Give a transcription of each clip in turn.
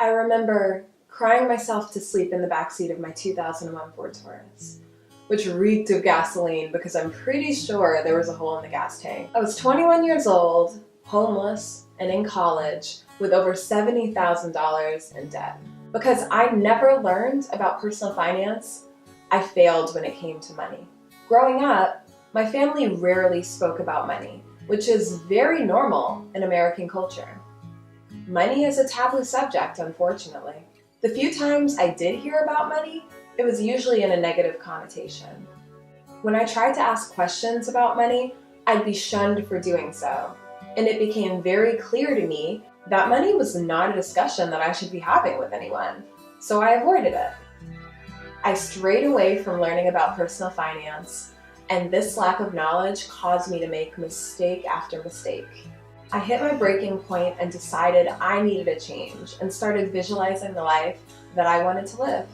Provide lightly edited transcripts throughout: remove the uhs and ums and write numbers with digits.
I remember crying myself to sleep in the backseat of my 2001 Ford Taurus, which reeked of gasoline because I'm pretty sure there was a hole in the gas tank. I was 21 years old, homeless, and in college with over $70,000 in debt. Because I never learned about personal finance, I failed when it came to money. Growing up, my family rarely spoke about money, which is very normal in American culture. Money is a taboo subject, unfortunately. The few times I did hear about money, it was usually in a negative connotation. When I tried to ask questions about money, I'd be shunned for doing so, and it became very clear to me that money was not a discussion that I should be having with anyone, so I avoided it. I strayed away from learning about personal finance, and this lack of knowledge caused me to make mistake after mistake. I hit my breaking point and decided I needed a change and started visualizing the life that I wanted to live.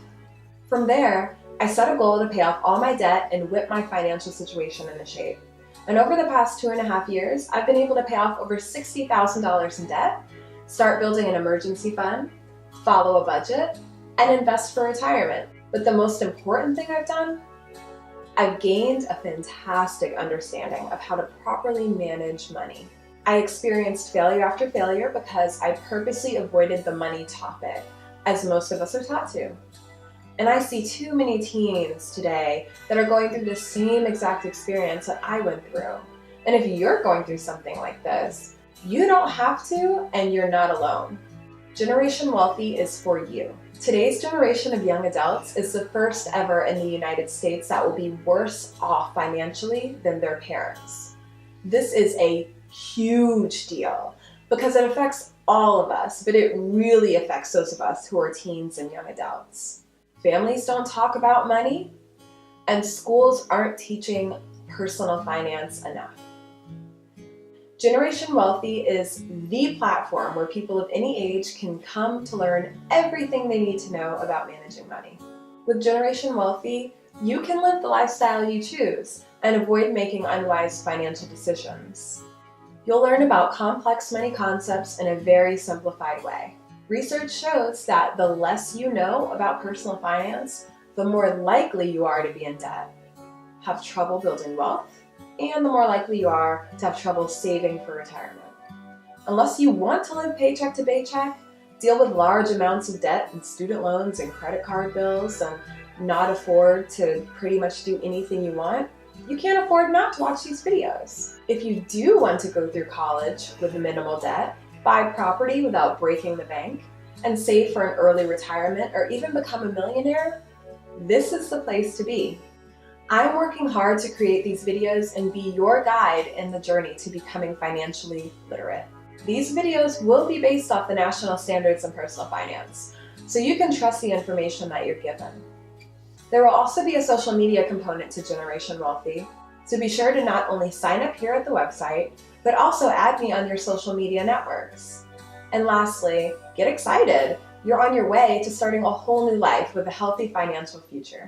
From there, I set a goal to pay off all my debt and whip my financial situation into shape. And over the past 2.5 years, I've been able to pay off over $60,000 in debt, start building an emergency fund, follow a budget, and invest for retirement. But the most important thing I've done, I've gained a fantastic understanding of how to properly manage money. I experienced failure after failure because I purposely avoided the money topic, as most of us are taught to. And I see too many teens today that are going through the same exact experience that I went through. And if you're going through something like this, you don't have to, and you're not alone. Generation Wealthy is for you. Today's generation of young adults is the first ever in the United States that will be worse off financially than their parents. This is a huge deal because it affects all of us, but it really affects those of us who are teens and young adults. Families don't talk about money, and schools aren't teaching personal finance enough. Generation Wealthy is the platform where people of any age can come to learn everything they need to know about managing money. With Generation Wealthy, you can live the lifestyle you choose and avoid making unwise financial decisions. You'll learn about complex money concepts in a very simplified way. Research shows that the less you know about personal finance, the more likely you are to be in debt, have trouble building wealth, and the more likely you are to have trouble saving for retirement. Unless you want to live paycheck to paycheck, deal with large amounts of debt and student loans and credit card bills, and not afford to pretty much do anything you want, you can't afford not to watch these videos. If you do want to go through college with minimal debt, buy property without breaking the bank, and save for an early retirement or even become a millionaire, this is the place to be. I'm working hard to create these videos and be your guide in the journey to becoming financially literate. These videos will be based off the national standards in personal finance, so you can trust the information that you're given. There will also be a social media component to Generation Wealthy, so be sure to not only sign up here at the website, but also add me on your social media networks. And lastly, get excited! You're on your way to starting a whole new life with a healthy financial future.